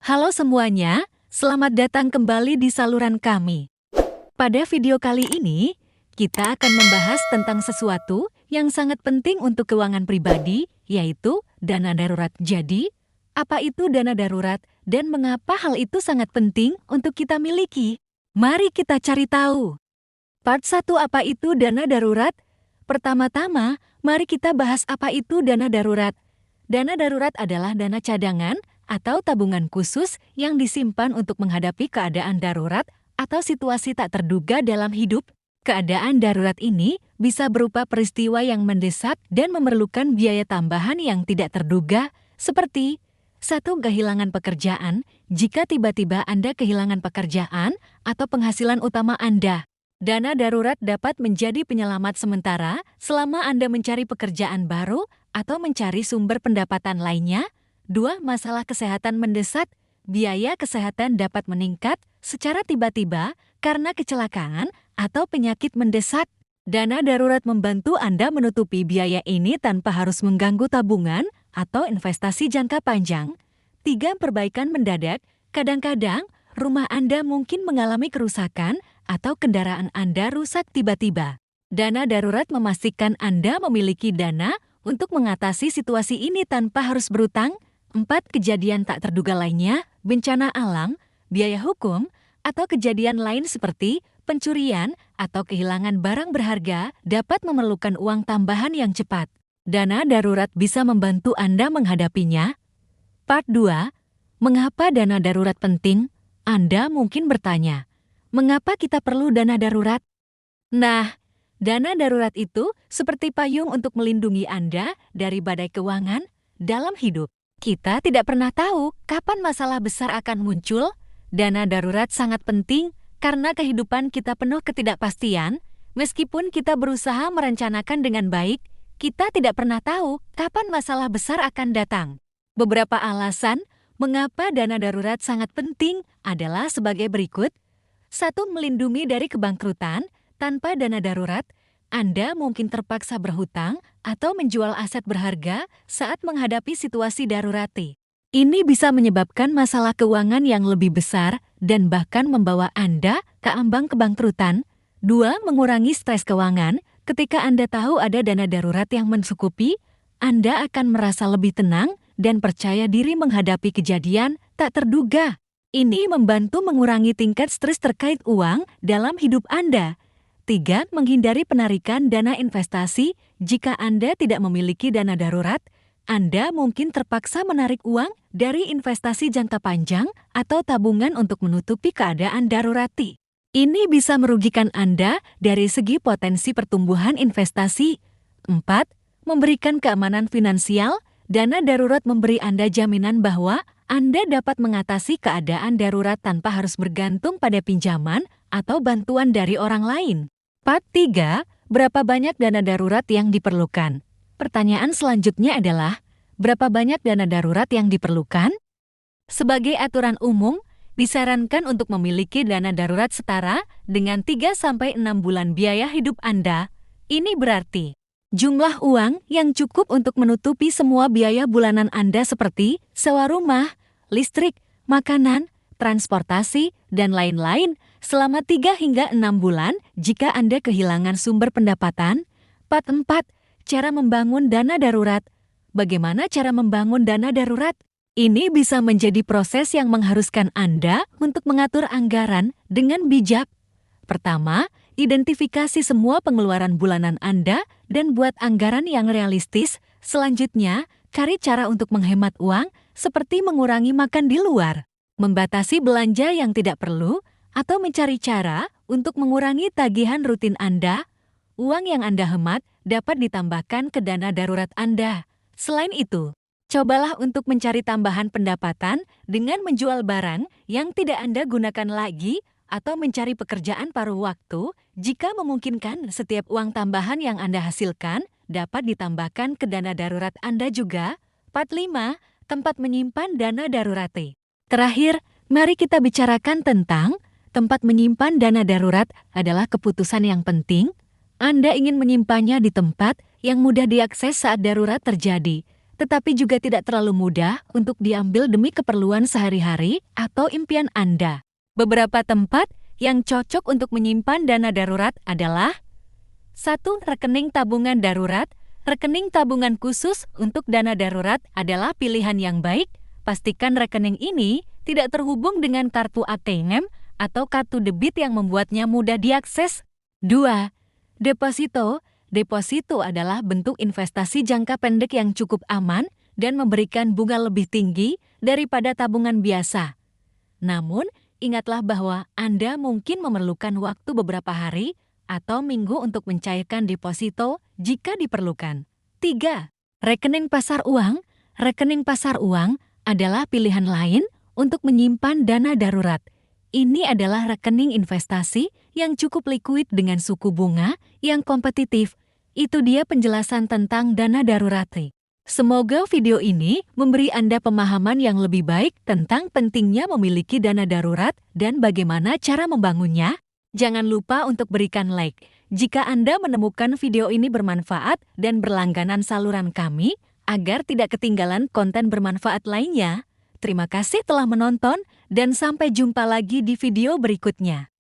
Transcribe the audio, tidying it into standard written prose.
Halo semuanya, selamat datang kembali di saluran kami. Pada video kali ini, kita akan membahas tentang sesuatu yang sangat penting untuk keuangan pribadi, yaitu dana darurat. Jadi, apa itu dana darurat dan mengapa hal itu sangat penting untuk kita miliki? Mari kita cari tahu. Part 1, apa itu dana darurat? Pertama-tama, mari kita bahas apa itu dana darurat. Dana darurat adalah dana cadangan atau tabungan khusus yang disimpan untuk menghadapi keadaan darurat atau situasi tak terduga dalam hidup. Keadaan darurat ini bisa berupa peristiwa yang mendesak dan memerlukan biaya tambahan yang tidak terduga, seperti 1. Kehilangan pekerjaan. Jika tiba-tiba Anda kehilangan pekerjaan atau penghasilan utama Anda, dana darurat dapat menjadi penyelamat sementara selama Anda mencari pekerjaan baru atau mencari sumber pendapatan lainnya. 2. Masalah kesehatan mendesak. Biaya kesehatan dapat meningkat secara tiba-tiba karena kecelakaan atau penyakit mendesak. Dana darurat membantu Anda menutupi biaya ini tanpa harus mengganggu tabungan atau investasi jangka panjang. 3. Perbaikan mendadak. Kadang-kadang, rumah Anda mungkin mengalami kerusakan atau kendaraan Anda rusak tiba-tiba. Dana darurat memastikan Anda memiliki dana untuk mengatasi situasi ini tanpa harus berutang. 4. Kejadian tak terduga lainnya, bencana alam, biaya hukum, atau kejadian lain seperti pencurian atau kehilangan barang berharga dapat memerlukan uang tambahan yang cepat. Dana darurat bisa membantu Anda menghadapinya. Part 2, mengapa dana darurat penting? Anda mungkin bertanya, mengapa kita perlu dana darurat? Nah, dana darurat itu seperti payung untuk melindungi Anda dari badai keuangan dalam hidup. Kita tidak pernah tahu kapan masalah besar akan muncul. Dana darurat sangat penting karena kehidupan kita penuh ketidakpastian. Meskipun kita berusaha merencanakan dengan baik, kita tidak pernah tahu kapan masalah besar akan datang. Beberapa alasan mengapa dana darurat sangat penting adalah sebagai berikut. 1. Melindungi dari kebangkrutan. Tanpa dana darurat, Anda mungkin terpaksa berhutang atau menjual aset berharga saat menghadapi situasi darurat. Ini bisa menyebabkan masalah keuangan yang lebih besar dan bahkan membawa Anda ke ambang kebangkrutan. 2. Mengurangi stres keuangan. Ketika Anda tahu ada dana darurat yang mencukupi, Anda akan merasa lebih tenang dan percaya diri menghadapi kejadian tak terduga. Ini membantu mengurangi tingkat stres terkait uang dalam hidup Anda. 3. Menghindari penarikan dana investasi. Jika Anda tidak memiliki dana darurat, Anda mungkin terpaksa menarik uang dari investasi jangka panjang atau tabungan untuk menutupi keadaan darurat. Ini bisa merugikan Anda dari segi potensi pertumbuhan investasi. 4. Memberikan keamanan finansial. Dana darurat memberi Anda jaminan bahwa Anda dapat mengatasi keadaan darurat tanpa harus bergantung pada pinjaman atau bantuan dari orang lain. Part 3, berapa banyak dana darurat yang diperlukan? Pertanyaan selanjutnya adalah, berapa banyak dana darurat yang diperlukan? Sebagai aturan umum, disarankan untuk memiliki dana darurat setara dengan 3-6 bulan biaya hidup Anda. Ini berarti jumlah uang yang cukup untuk menutupi semua biaya bulanan Anda seperti sewa rumah, listrik, makanan, transportasi, dan lain-lain selama 3-6 bulan jika Anda kehilangan sumber pendapatan. Part 4, cara membangun dana darurat. Bagaimana cara membangun dana darurat? Ini bisa menjadi proses yang mengharuskan Anda untuk mengatur anggaran dengan bijak. Pertama, identifikasi semua pengeluaran bulanan Anda dan buat anggaran yang realistis. Selanjutnya, cari cara untuk menghemat uang seperti mengurangi makan di luar, membatasi belanja yang tidak perlu, atau mencari cara untuk mengurangi tagihan rutin Anda. Uang yang Anda hemat dapat ditambahkan ke dana darurat Anda. Selain itu, cobalah untuk mencari tambahan pendapatan dengan menjual barang yang tidak Anda gunakan lagi atau mencari pekerjaan paruh waktu. Jika memungkinkan, setiap uang tambahan yang Anda hasilkan dapat ditambahkan ke dana darurat Anda juga. Part 5, tempat menyimpan dana darurat. Terakhir, mari kita bicarakan tentang tempat menyimpan dana darurat adalah keputusan yang penting. Anda ingin menyimpannya di tempat yang mudah diakses saat darurat terjadi. tetapi juga tidak terlalu mudah untuk diambil demi keperluan sehari-hari atau impian Anda. Beberapa tempat yang cocok untuk menyimpan dana darurat adalah 1. Rekening tabungan darurat. Rekening tabungan khusus untuk dana darurat adalah pilihan yang baik. Pastikan rekening ini tidak terhubung dengan kartu ATM atau kartu debit yang membuatnya mudah diakses. 2. Deposito. Deposito adalah bentuk investasi jangka pendek yang cukup aman dan memberikan bunga lebih tinggi daripada tabungan biasa. Namun, ingatlah bahwa Anda mungkin memerlukan waktu beberapa hari atau minggu untuk mencairkan deposito jika diperlukan. 3. Rekening pasar uang. Rekening pasar uang adalah pilihan lain untuk menyimpan dana darurat. Ini adalah rekening investasi yang cukup likuid dengan suku bunga yang kompetitif. Itu dia penjelasan tentang dana darurat. Semoga video ini memberi Anda pemahaman yang lebih baik tentang pentingnya memiliki dana darurat dan bagaimana cara membangunnya. Jangan lupa untuk berikan like jika Anda menemukan video ini bermanfaat dan berlangganan saluran kami agar tidak ketinggalan konten bermanfaat lainnya. Terima kasih telah menonton dan sampai jumpa lagi di video berikutnya.